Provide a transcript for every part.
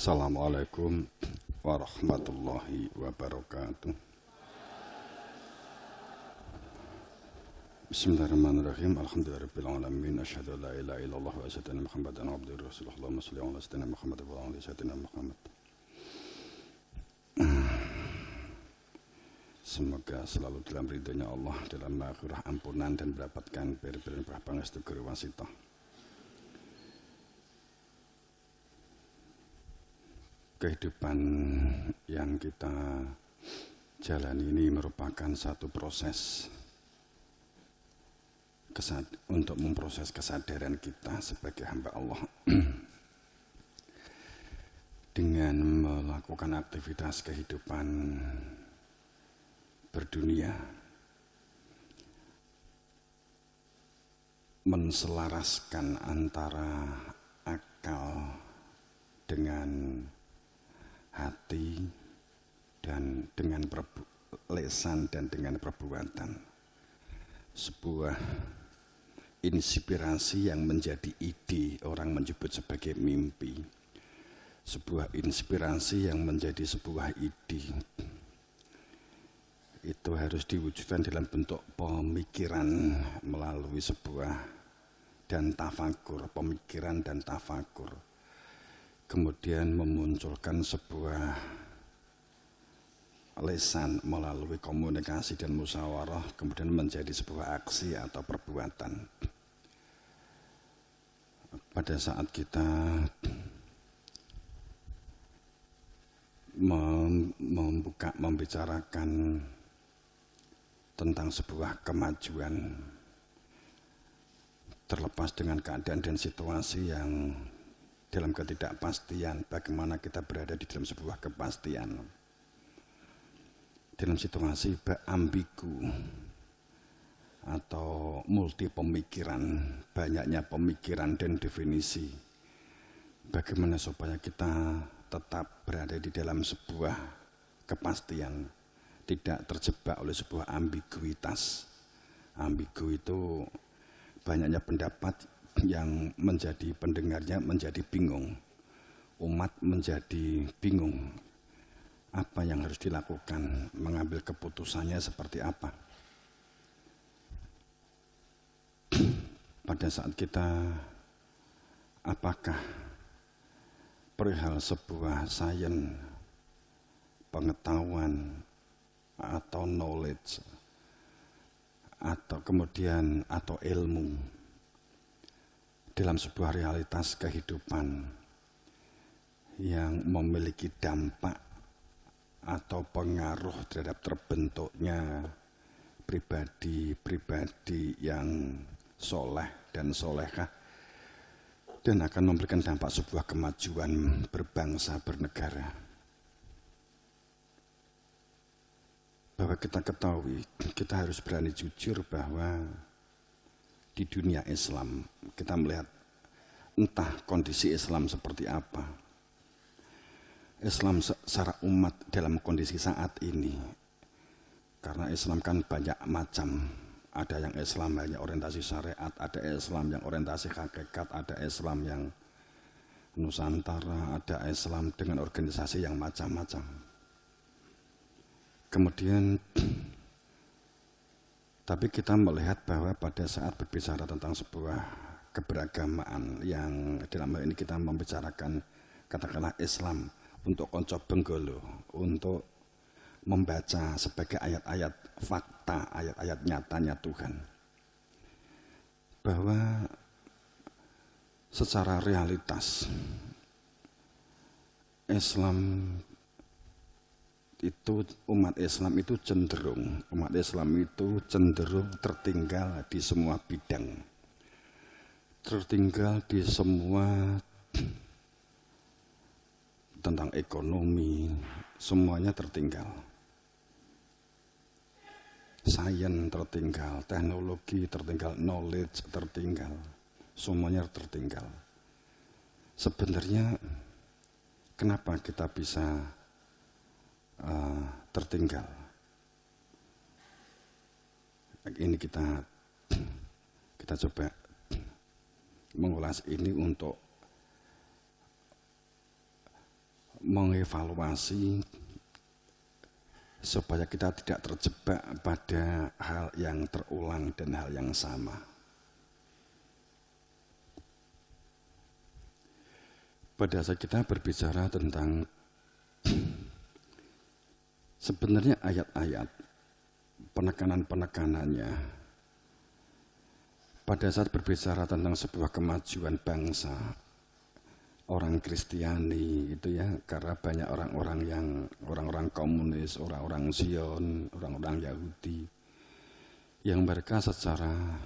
Assalamualaikum warahmatullahi wabarakatuh. Bismillahirrahmanirrahim. Alhamdulillahirabbil alamin. Asyhadu an la ilaha illallah wa asyhadu anna Muhammadan abduhu wa rasuluhu. Allahumma shalli ala sayyidina Muhammad wa ala ali sayyidina Muhammad. Semoga selalu dalam ridhonya Allah, dalam maghfirah ampunan dan mendapatkan beri-beri pangestu guru wasithah. Kehidupan yang kita jalani ini merupakan satu proses untuk memproses kesadaran kita sebagai hamba Allah dengan melakukan aktivitas kehidupan berdunia, menselaraskan antara akal dengan hati dan dengan lesan dan dengan perbuatan. Sebuah inspirasi yang menjadi ide, orang menyebut sebagai mimpi. Sebuah inspirasi yang menjadi sebuah ide, itu harus diwujudkan dalam bentuk pemikiran melalui sebuah dan tafakur, pemikiran dan tafakur. Kemudian memunculkan sebuah lesan melalui komunikasi dan musyawarah, kemudian menjadi sebuah aksi atau perbuatan. Pada saat kita membicarakan tentang sebuah kemajuan, terlepas dengan keadaan dan situasi yang dalam ketidakpastian, bagaimana kita berada di dalam sebuah kepastian, dalam situasi ambigu atau multi pemikiran, banyaknya pemikiran dan definisi. Bagaimana supaya kita tetap berada di dalam sebuah kepastian, tidak terjebak oleh sebuah ambiguitas. Ambigu itu banyaknya pendapat yang menjadi pendengarnya menjadi bingung, umat menjadi bingung apa yang harus dilakukan, mengambil keputusannya seperti apa. Pada saat kita, apakah perihal sebuah sains, pengetahuan atau knowledge atau kemudian atau ilmu dalam sebuah realitas kehidupan yang memiliki dampak atau pengaruh terhadap terbentuknya pribadi-pribadi yang soleh dan solehah, dan akan memberikan dampak sebuah kemajuan berbangsa bernegara. Bahwa kita ketahui, kita harus berani jujur bahwa di dunia Islam kita melihat entah kondisi Islam seperti apa. Islam secara umat dalam kondisi saat ini, karena Islam kan banyak macam. Ada yang Islam hanya orientasi syariat, ada Islam yang orientasi hakikat, ada Islam yang Nusantara, ada Islam dengan organisasi yang macam-macam. Kemudian tapi kita melihat bahwa pada saat berbicara tentang sebuah keberagamaan yang dalam hal ini kita membicarakan katakanlah Islam untuk konco benggolo, untuk membaca sebagai ayat-ayat fakta, ayat-ayat nyatanya Tuhan, bahwa secara realitas Islam itu, umat Islam itu cenderung tertinggal di semua bidang, tertinggal di semua tentang ekonomi, semuanya tertinggal. Sains tertinggal, teknologi tertinggal, knowledge tertinggal, semuanya tertinggal. Sebenarnya kenapa kita bisa tertinggal? Ini kita coba mengulas ini untuk mengevaluasi supaya kita tidak terjebak pada hal yang terulang dan hal yang sama. Pada saat kita berbicara tentang sebenarnya ayat-ayat penekanan-penekanannya, pada saat berbicara tentang sebuah kemajuan bangsa, orang Kristiani itu ya, karena banyak orang-orang komunis, orang-orang Zion, orang-orang Yahudi yang mereka secara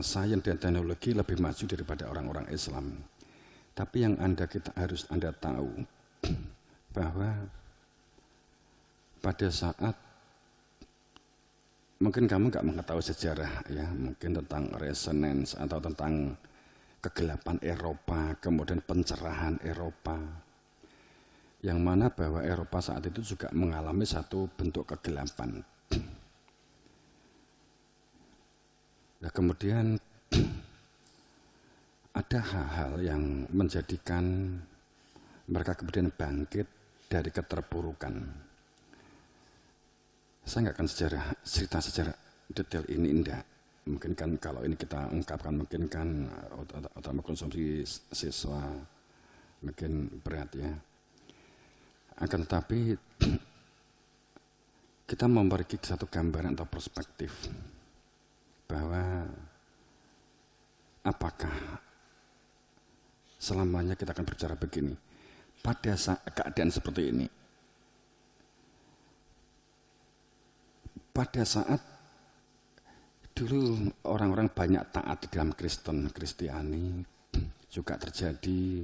sains dan teknologi lebih maju daripada orang-orang Islam. Tapi yang harus Anda tahu bahwa pada saat mungkin kamu nggak mengetahui sejarah ya, mungkin tentang resonance atau tentang kegelapan Eropa, kemudian pencerahan Eropa, yang mana bahwa Eropa saat itu juga mengalami satu bentuk kegelapan. Nah, kemudian ada hal-hal yang menjadikan mereka kemudian bangkit dari keterpurukan. Saya nggak akan cerita secara detail ini, indah. Mungkin kan kalau ini kita ungkapkan mungkin kan utama konsumsi siswa mungkin berat ya. Akan tetapi kita memberi satu gambaran atau perspektif bahwa apakah selamanya kita akan berbicara begini pada saat keadaan seperti ini, pada saat dulu orang-orang banyak taat di dalam Kristiani, juga terjadi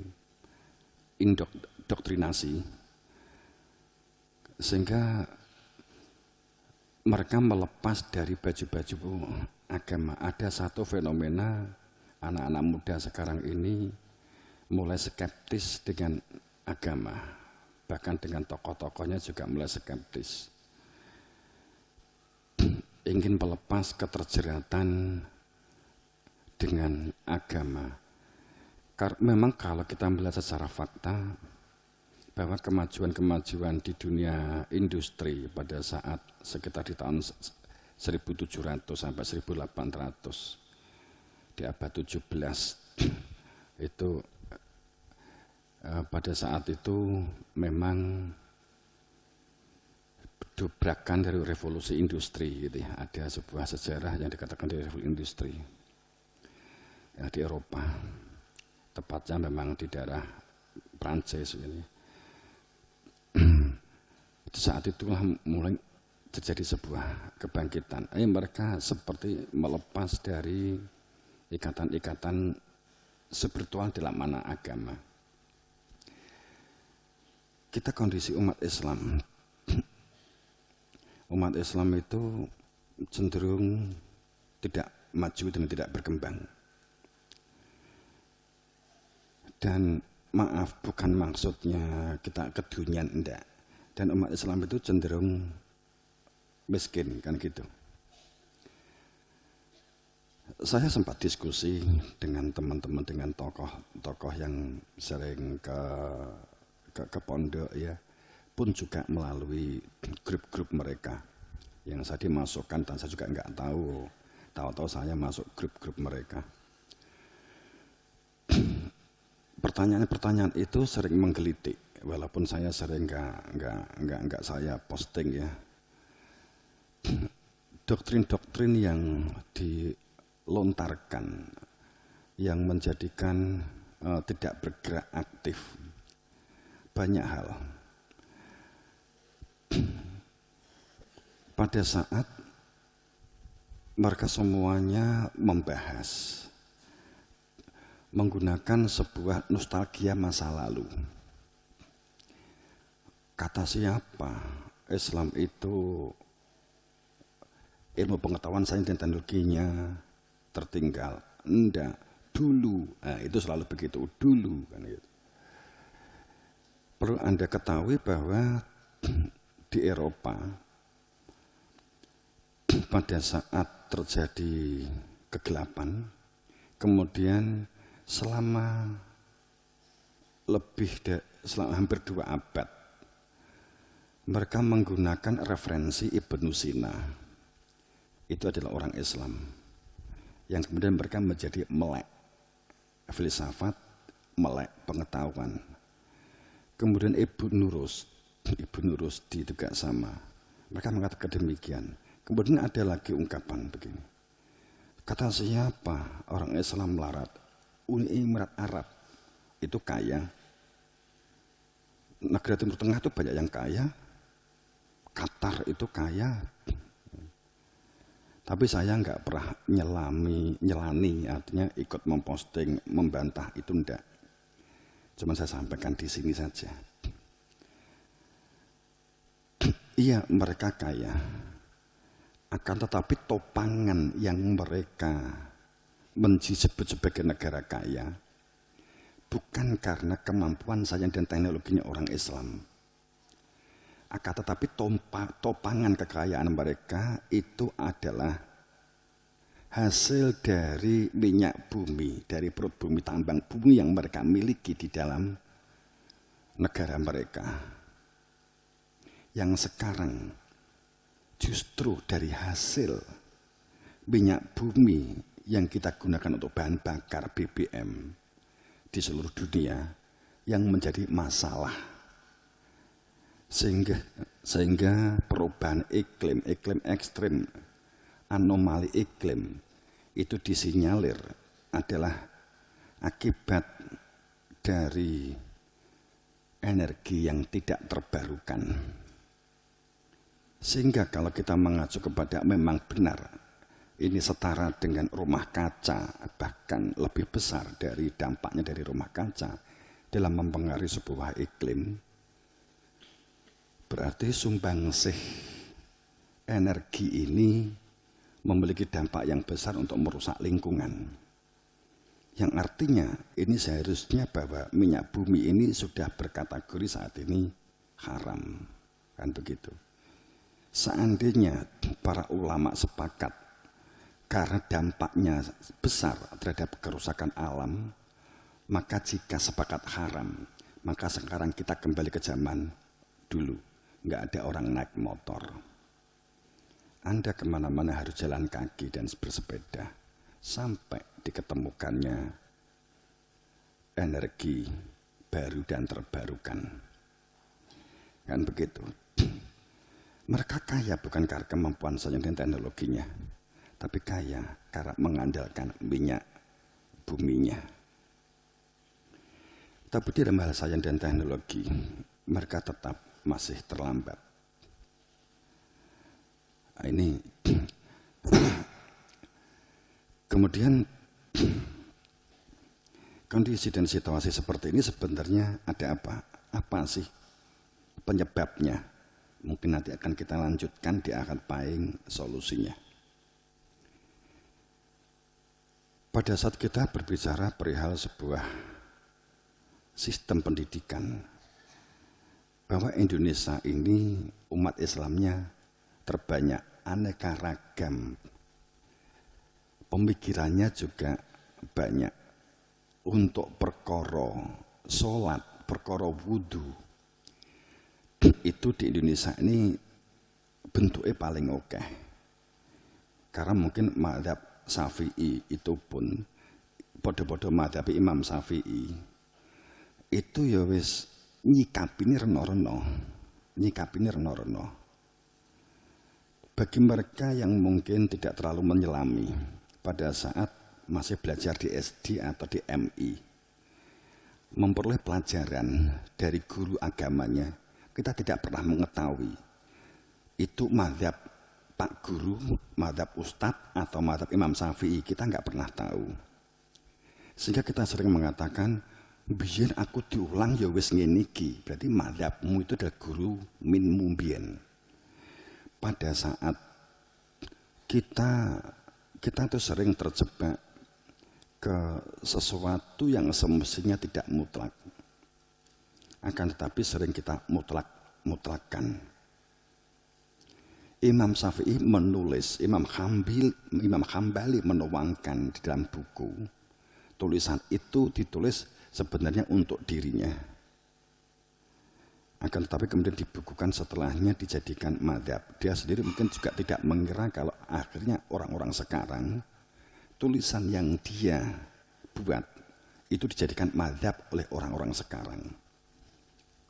indoktrinasi sehingga mereka melepas dari baju-baju agama. Ada satu fenomena anak-anak muda sekarang ini mulai skeptis dengan agama, bahkan dengan tokoh-tokohnya juga mulai skeptis, ingin melepas keterjeratan dengan agama. Memang kalau kita melihat secara fakta bahwa kemajuan-kemajuan di dunia industri pada saat sekitar di tahun 1700 sampai 1800 di abad 17 itu pada saat itu memang dobrakan dari revolusi industri gitu ya. Ada sebuah sejarah yang dikatakan dari revolusi industri ya, di Eropa, tepatnya memang di daerah Prancis ini. Saat itulah mulai terjadi sebuah kebangkitan. Mereka seperti melepas dari ikatan-ikatan spiritual dalam mana agama. Kita kondisi umat Islam. Umat Islam itu cenderung tidak maju dan tidak berkembang. Dan maaf, bukan maksudnya kita kedunian, enggak. Dan umat Islam itu cenderung miskin, kan gitu. Saya sempat diskusi dengan teman-teman, dengan tokoh-tokoh yang sering ke pondok ya, pun juga melalui grup-grup mereka yang saya dimasukkan, dan saya juga nggak tahu saya masuk grup-grup mereka. Pertanyaan-pertanyaan itu sering menggelitik, walaupun saya sering nggak saya posting ya. Doktrin-doktrin yang dilontarkan yang menjadikan tidak bergerak aktif, banyak hal. Pada saat mereka semuanya membahas menggunakan sebuah nostalgia masa lalu. Kata siapa? Islam itu ilmu pengetahuan sains dan teknologinya tertinggal. Enggak, dulu. Nah, itu selalu begitu, dulu kan gitu. Perlu Anda ketahui bahwa di Eropa pada saat terjadi kegelapan, kemudian selama selama hampir 2 abad mereka menggunakan referensi Ibnu Sina. Itu adalah orang Islam yang kemudian mereka menjadi melek filsafat, melek pengetahuan. Kemudian Ibnu Rusdi juga sama. Mereka mengatakan demikian. Kemudian ada lagi ungkapan begini. Kata siapa orang Islam melarat? Uni Emirat Arab itu kaya. Negara Timur Tengah itu banyak yang kaya. Qatar itu kaya. Tapi saya nggak pernah nyelani, artinya ikut memposting, membantah, itu enggak. Cuma saya sampaikan di sini saja. Iya, mereka kaya. Akan tetapi topangan yang mereka disebut sebagai negara kaya bukan karena kemampuan sains dan teknologinya orang Islam. Akan tetapi topangan kekayaan mereka itu adalah hasil dari minyak bumi, dari perut bumi, tambang bumi yang mereka miliki di dalam negara mereka. Yang sekarang justru dari hasil minyak bumi yang kita gunakan untuk bahan bakar BBM di seluruh dunia yang menjadi masalah. Sehingga perubahan iklim ekstrim, anomali iklim itu disinyalir adalah akibat dari energi yang tidak terbarukan. Sehingga kalau kita mengacu kepada memang benar ini setara dengan rumah kaca, bahkan lebih besar dari dampaknya dari rumah kaca dalam mempengaruhi sebuah iklim, berarti sumbangsih energi ini memiliki dampak yang besar untuk merusak lingkungan. Yang artinya ini seharusnya bahwa minyak bumi ini sudah berkategori saat ini haram. Kan begitu. Seandainya para ulama sepakat karena dampaknya besar terhadap kerusakan alam, maka jika sepakat haram, maka sekarang kita kembali ke zaman dulu. Nggak ada orang naik motor. Anda kemana-mana harus jalan kaki dan bersepeda sampai diketemukannya energi baru dan terbarukan. Kan begitu. Mereka kaya bukan karena kemampuan sains dan teknologinya, tapi kaya karena mengandalkan minyak buminya. Tapi di dalam hal sains dan teknologi, mereka tetap masih terlambat. Ini kemudian kondisi dan situasi seperti ini sebenarnya ada apa? Apa sih penyebabnya? Mungkin nanti akan kita lanjutkan di akad pahing solusinya. Pada saat kita berbicara perihal sebuah sistem pendidikan, bahwa Indonesia ini umat Islamnya terbanyak, aneka ragam, pemikirannya juga banyak. Untuk perkara sholat, perkara wudhu, itu di Indonesia ini bentuknya paling oke. Karena mungkin mazhab Syafi'i itu pun podo-podo mazhab Imam Syafi'i itu ya wis nyikapini reno-reno. Bagi mereka yang mungkin tidak terlalu menyelami pada saat masih belajar di SD atau di MI, memperoleh pelajaran dari guru agamanya, kita tidak pernah mengetahui itu mazhab Pak Guru, mazhab Ustadz atau mazhab Imam Syafi'i, kita nggak pernah tahu. Sehingga kita sering mengatakan, biyen aku diulang ya wis ngene iki, berarti mazhabmu itu adalah guru minmu biyen. Pada saat kita tuh sering terjebak ke sesuatu yang semestinya tidak mutlak, akan tetapi sering kita mutlakkan. Imam Syafi'i menulis, Imam Hambali menuangkan di dalam buku tulisan itu ditulis sebenarnya untuk dirinya. Akan tetapi kemudian dibukukan setelahnya dijadikan madhab. Dia sendiri mungkin juga tidak mengira kalau akhirnya orang-orang sekarang tulisan yang dia buat itu dijadikan madhab oleh orang-orang sekarang.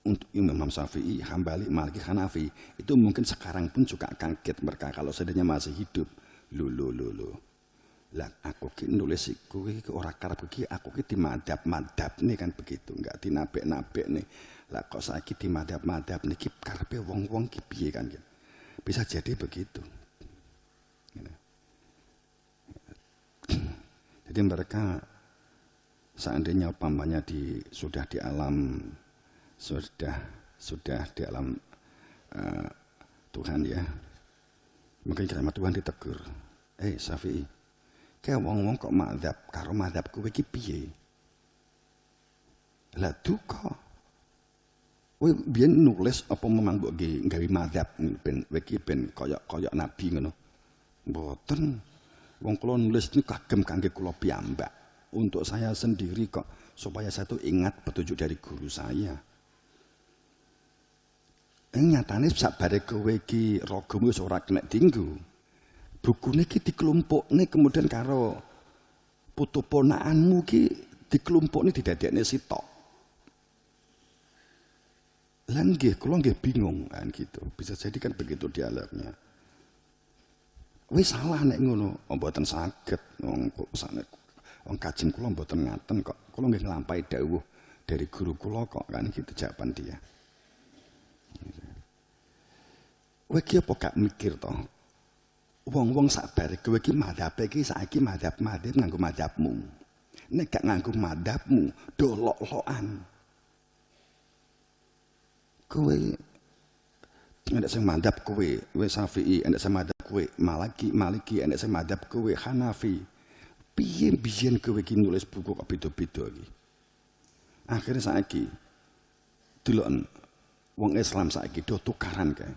Untuk Imam Syafi'i, Hambali, Maliki, Hanafi itu mungkin sekarang pun juga kaget mereka kalau seandainya masih hidup. Loh. Lah aku ki nulis iku ora karep iki aku ki di madhab nih kan begitu, enggak dinabek-nabek nih. Lah kok saiki di madhab niki karepe wong-wong ki piye kan gitu. Bisa jadi begitu. Jadi mereka seandainya umpamanya sudah di alam di alam Tuhan ya, mungkin kalimat Tuhan ditegur, Syafi'i, kayak wong-wong kok madhab karo madhab kowe iki piye? Lah duka. Kowe biyen nulis apa memang mbok gawe madhab ben iki ben kaya nabi ngono. Mboten. Wong kula nulis ini kagem kangge kula piyambak. Untuk saya sendiri kok supaya saya tuh ingat petunjuk dari guru saya. Nyatane sabare kowe iki ragamu wis ora kena dienggo. Bukune iki dikelompokne kemudian karo putu ponakanmu iki dikelompokne didadekne sitok. Lah nggih kula nggih bingung kan gitu. Bisa jadi kan begitu dialognya. Wis salah nek ngono, mboten saged wong kajen kula mboten ngaten kok. Kula nggih nglampahi dawuh dari guru kula kok kan gitu jawaban dia. Kowe iki apa gak mikir to? Wong-wong sakbare kowe iki madhabe iki saiki madhab nganggo madhabmu. Nek gak nganggo madhabmu, dolok-lokan. Kowe nek sing madhab kowe Syafi'i, nek sing madhab kowe Maliki, nek sing madhab kowe Hanafi. Piye biyen kowe iki nulis buku kok beda-beda iki? Akhire saiki deloken wong Islam saiki do tukaran kae.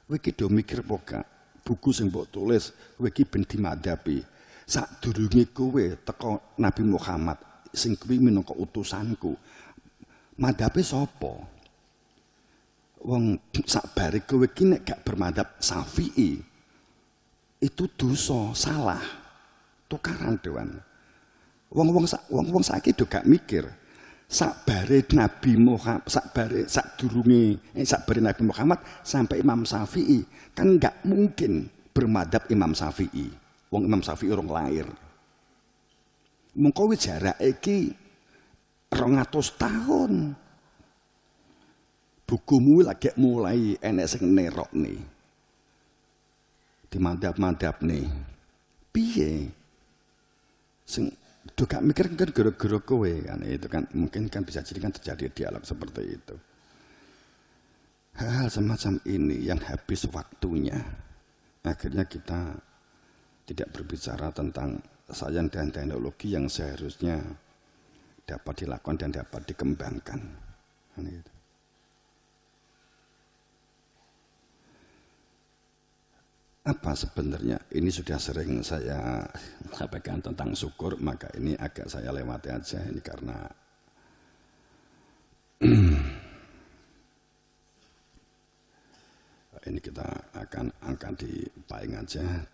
Kowe iki do mikir apa gak? Buku sing mbok tulis kowe iki ben dimadhapi. Sadurunge kowe teko Nabi Muhammad sing kuwi minangka utusanku. Madhape sapa? Wong sakbare kowe iki nek gak bermadhab Syafi'i itu dosa, salah. Tukaran dewan. Wong saiki do gak mikir. Sakbare Nabi Muhammad, sakbare Nabi Muhammad sampai Imam Syafi'i kan nggak mungkin bermadhab Imam Syafi'i. Wong Imam Syafi'i orang lahir. Mengko wis jarake iki 200 tahun. Bukumu lagi mulai enek sing nerokne. Di madhab-madhabne. Piye? Sing do gak mikir kan gara-gara kowe kan itu kan mungkin kan bisa jadi kan terjadi dialog seperti itu. Hal semacam ini yang habis waktunya akhirnya kita tidak berbicara tentang sains dan teknologi yang seharusnya dapat dilakukan dan dapat dikembangkan. Gitu. Apa sebenarnya ini sudah sering saya sampaikan tentang syukur, maka ini agak saya lewati aja ini karena ini kita akan angkat di paling aja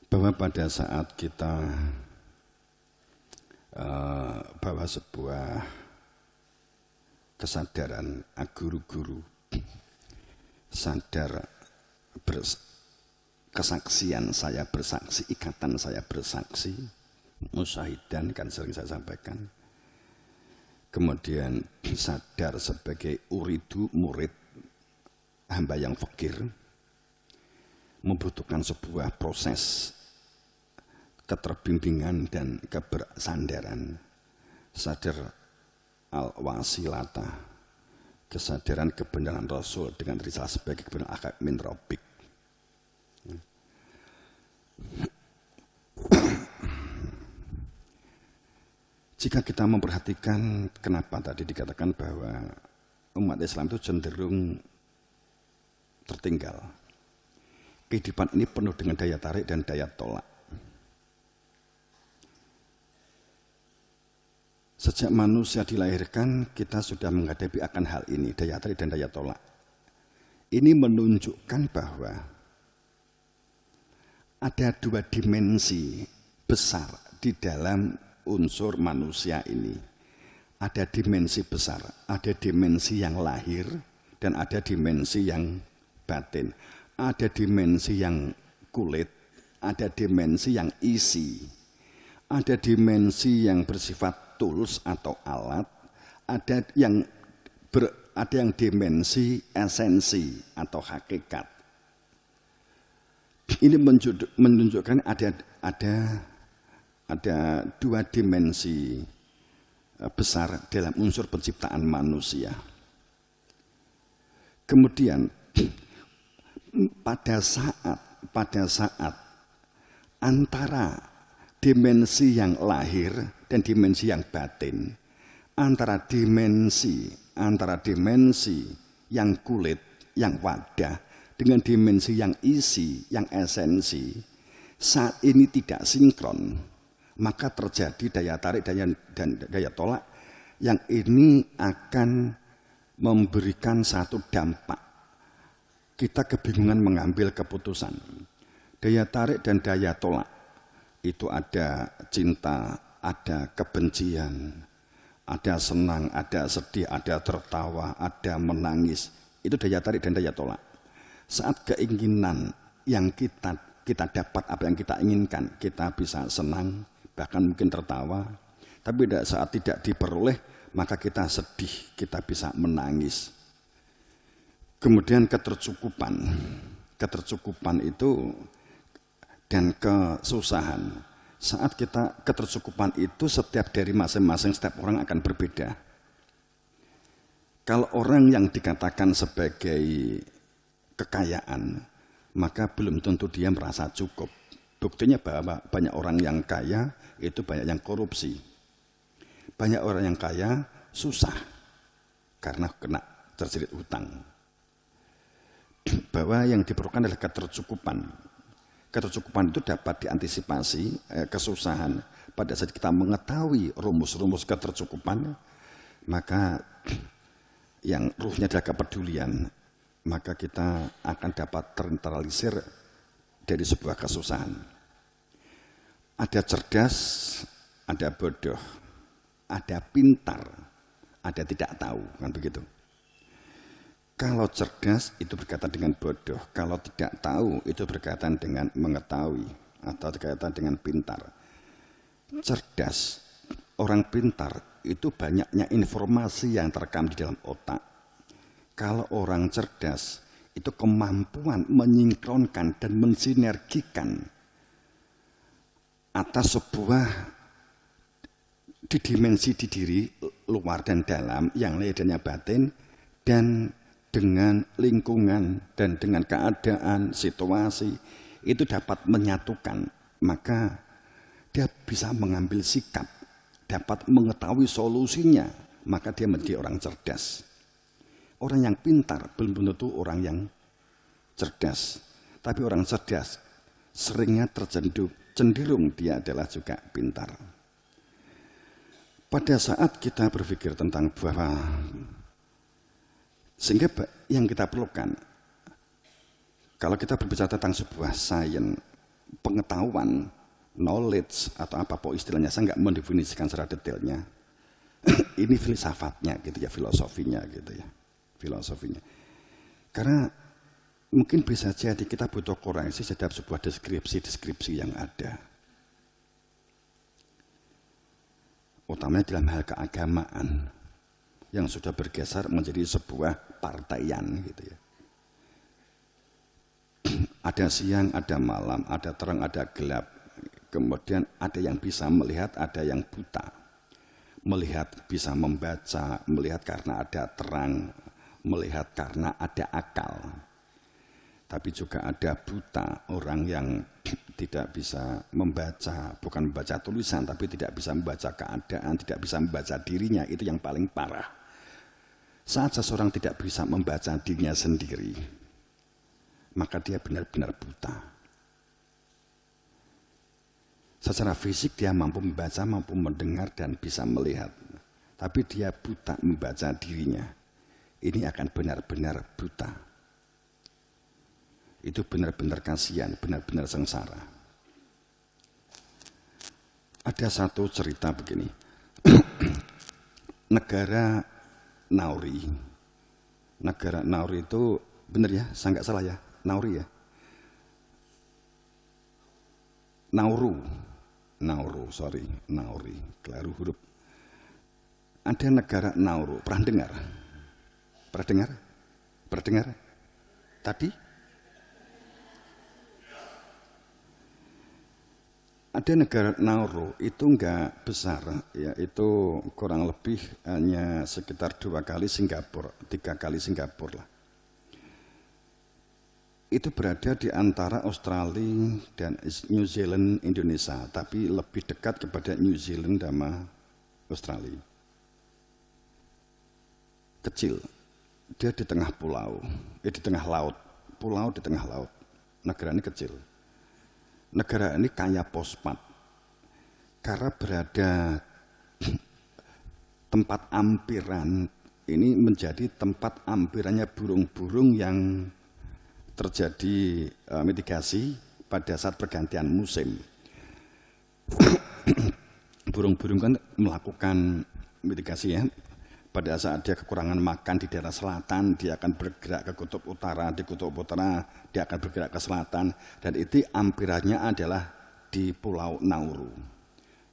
bahwa pada saat kita bahwa sebuah kesadaran guru-guru sadar kesaksian saya bersaksi, ikatan saya bersaksi, musyahidan kan sering saya sampaikan. Kemudian sadar sebagai uridu murid hamba yang fakir, membutuhkan sebuah proses keterbimbingan dan kebersandaran. Sadar al-wasilata, kesadaran kebenaran Rasul dengan risalah sebagai kebenaran akad min rabbik. Jika kita memperhatikan kenapa tadi dikatakan bahwa umat Islam itu cenderung tertinggal. Kehidupan ini penuh dengan daya tarik dan daya tolak. Sejak manusia dilahirkan, kita sudah menghadapi akan hal ini, daya tarik dan daya tolak. Ini menunjukkan bahwa ada dua dimensi besar di dalam unsur manusia ini. Ada dimensi besar, ada dimensi yang lahir, dan ada dimensi yang batin. Ada dimensi yang kulit, ada dimensi yang isi, ada dimensi yang bersifat tools atau alat, ada yang dimensi esensi atau hakikat. Ini menunjukkan ada dua dimensi besar dalam unsur penciptaan manusia. Kemudian pada saat antara dimensi yang lahir dan dimensi yang batin, antara dimensi yang kulit, yang wadah, dengan dimensi yang isi, yang esensi, saat ini tidak sinkron, maka terjadi daya tarik dan daya tolak yang ini akan memberikan satu dampak. Kita kebingungan mengambil keputusan. Daya tarik dan daya tolak itu ada cinta, ada kebencian, ada senang, ada sedih, ada tertawa, ada menangis. Itu daya tarik dan daya tolak. Saat keinginan yang kita dapat apa yang kita inginkan, kita bisa senang, bahkan mungkin tertawa. Tapi saat tidak diperoleh, maka kita sedih, kita bisa menangis. Kemudian ketercukupan itu dan kesusahan. Saat kita ketercukupan itu setiap dari masing-masing setiap orang akan berbeda. Kalau orang yang dikatakan sebagai kekayaan, maka belum tentu dia merasa cukup. Buktinya bahwa banyak orang yang kaya itu banyak yang korupsi. Banyak orang yang kaya susah karena kena terjerat hutang. Bahwa yang diperlukan adalah ketercukupan. Ketercukupan itu dapat diantisipasi kesusahan. Pada saat kita mengetahui rumus-rumus ketercukupan, maka yang ruhnya adalah kepedulian, maka kita akan dapat ternetralisir dari sebuah kesusahan. Ada cerdas, ada bodoh, ada pintar, ada tidak tahu, kan begitu. Kalau cerdas itu berkaitan dengan bodoh, kalau tidak tahu itu berkaitan dengan mengetahui atau berkaitan dengan pintar. Cerdas, orang pintar itu banyaknya informasi yang terekam di dalam otak. Kalau orang cerdas itu kemampuan menyinkronkan dan mensinergikan atas sebuah dimensi di diri luar dan dalam, yang lahir dan yang batin, dan dengan lingkungan dan dengan keadaan, situasi itu dapat menyatukan, maka dia bisa mengambil sikap, dapat mengetahui solusinya, maka dia menjadi orang cerdas. Orang yang pintar belum tentu orang yang cerdas, tapi orang cerdas seringnya cenderung dia adalah juga pintar. Pada saat kita berpikir tentang bahwa sehingga yang kita perlukan, kalau kita berbicara tentang sebuah sains, pengetahuan, knowledge atau apapun istilahnya, saya nggak mendefinisikan secara detailnya. Ini filsafatnya gitu ya, filosofinya gitu ya, filosofinya. Karena mungkin bisa jadi kita butuh koreksi terhadap sebuah deskripsi yang ada. Utamanya dalam hal keagamaan yang sudah bergeser menjadi sebuah partaian gitu ya. Ada siang, ada malam, ada terang, ada gelap. Kemudian ada yang bisa melihat, ada yang buta. Melihat bisa membaca, melihat karena ada terang, melihat karena ada akal. Tapi juga ada buta, orang yang tidak bisa membaca, bukan membaca tulisan, tapi tidak bisa membaca keadaan, tidak bisa membaca dirinya, itu yang paling parah. Saat seseorang tidak bisa membaca dirinya sendiri, maka dia benar-benar buta. Secara fisik dia mampu membaca, mampu mendengar, dan bisa melihat. tapi dia buta membaca dirinya. Ini akan benar-benar buta. Itu benar-benar kasihan, benar-benar sengsara. Ada satu cerita begini. Negara Nauri. Negara Nauri itu, benar ya, saya nggak salah ya, Nauri ya. Nauru, sorry, Nauri, keliru huruf. Ada negara Nauru, pernah dengar? Pernah dengar? Pernah dengar? Tadi? Ada negara Nauru, itu enggak besar, ya itu kurang lebih hanya sekitar 2 kali Singapura, 3 kali Singapura lah. Itu berada di antara Australia dan New Zealand, Indonesia, tapi lebih dekat kepada New Zealand sama Australia. Kecil, dia di tengah pulau, di tengah laut, pulau di tengah laut. Negara ini kecil. Negara ini kaya fosfat karena berada tempat ampiran ini menjadi tempat ampirannya burung-burung yang terjadi mitigasi pada saat pergantian musim. Burung-burung kan melakukan mitigasi ya. Pada saat dia kekurangan makan di daerah selatan, dia akan bergerak ke kutub utara, di kutub utara dia akan bergerak ke selatan, dan itu ampirannya adalah di Pulau Nauru.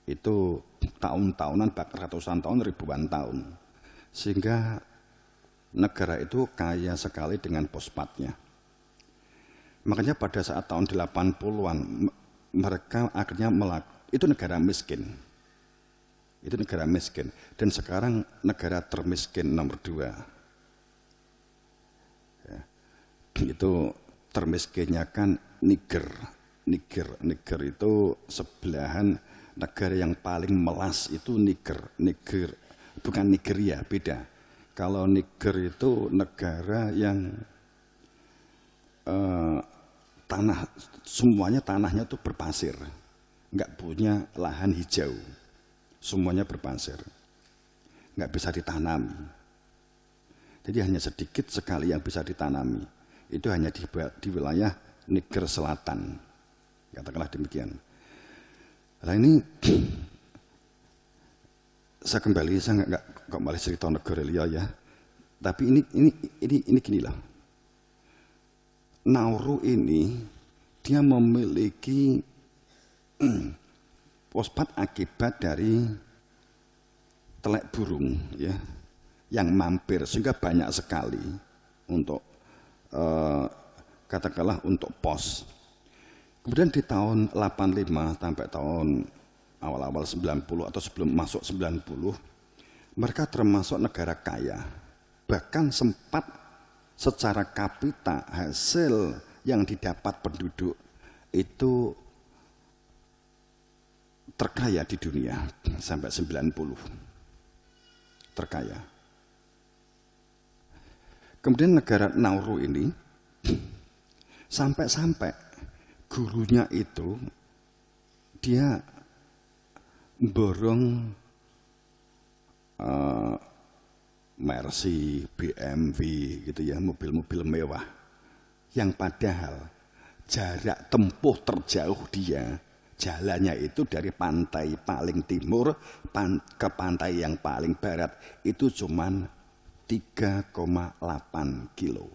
Itu tahun-tahunan, bahkan ratusan tahun, ribuan tahun. Sehingga negara itu kaya sekali dengan fosfatnya. Makanya pada saat tahun 80-an mereka akhirnya itu negara miskin. Itu negara miskin, dan sekarang negara termiskin nomor 2. Ya. Itu termiskinnya kan Niger itu sebelahan negara yang paling melas itu Niger, bukan Nigeria, beda. Kalau Niger itu negara yang semuanya tanahnya itu berpasir, nggak punya lahan hijau. Semuanya berpasir, nggak bisa ditanami. Jadi hanya sedikit sekali yang bisa ditanami. Itu hanya di wilayah Niger Selatan, katakanlah demikian. Nah ini saya nggak kembali cerita negara Lia ya. Tapi ini gini lah. Nauru ini dia memiliki fosfat akibat dari telek burung ya yang mampir, sehingga banyak sekali untuk katakanlah untuk pos. Kemudian di tahun 85 sampai tahun awal-awal 90 atau sebelum masuk 90, mereka termasuk negara kaya. Bahkan sempat secara kapita hasil yang didapat penduduk itu terkaya di dunia sampai 90, terkaya. Kemudian negara Nauru ini sampai gurunya itu dia borong Mercy, BMW gitu ya, mobil-mobil mewah yang padahal jarak tempuh terjauh dia jalannya itu dari pantai paling timur ke pantai yang paling barat itu cuman 3,8 kilo.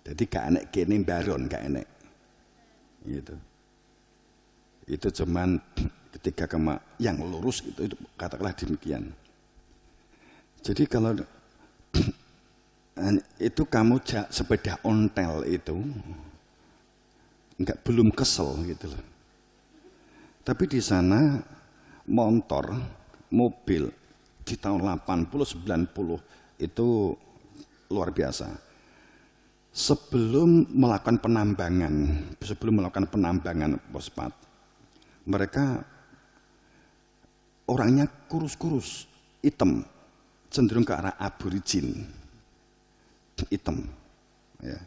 Jadi gak enek kene baron, gak enek. Gitu. Itu cuman ketika yang lurus itu katakanlah demikian. Jadi kalau itu kamu sepeda ontel itu belum kesel gitu loh. Tapi di sana motor, mobil di tahun 80 90 itu luar biasa. Sebelum melakukan penambangan fosfat, mereka orangnya kurus-kurus, hitam, cenderung ke arah aborigin, hitam, ya.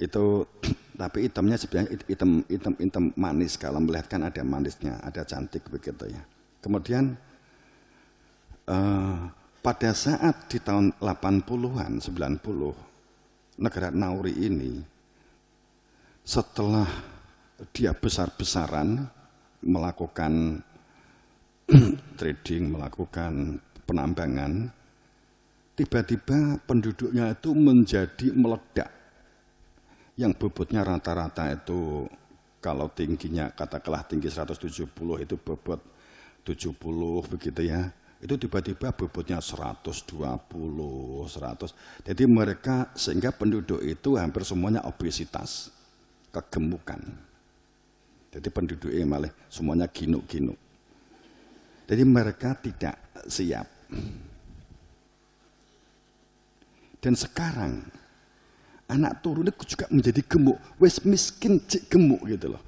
Itu tapi hitamnya sebenarnya hitam manis, kalau melihat kan ada manisnya, ada cantik begitu ya. Kemudian pada saat di tahun 80-an, 90, negara Nauri ini setelah dia besar-besaran melakukan trading, melakukan penambangan, tiba-tiba penduduknya itu menjadi meledak. Yang bobotnya rata-rata itu kalau tingginya katakanlah tinggi 170 itu bobot 70 begitu ya. Itu tiba-tiba bobotnya 120, 100. Jadi mereka sehingga penduduk itu hampir semuanya obesitas, kegemukan. Jadi penduduknya malah semuanya ginuk-ginuk. Jadi mereka tidak siap. Dan sekarang anak turun itu juga menjadi gemuk, wes miskin cik gemuk gitu loh.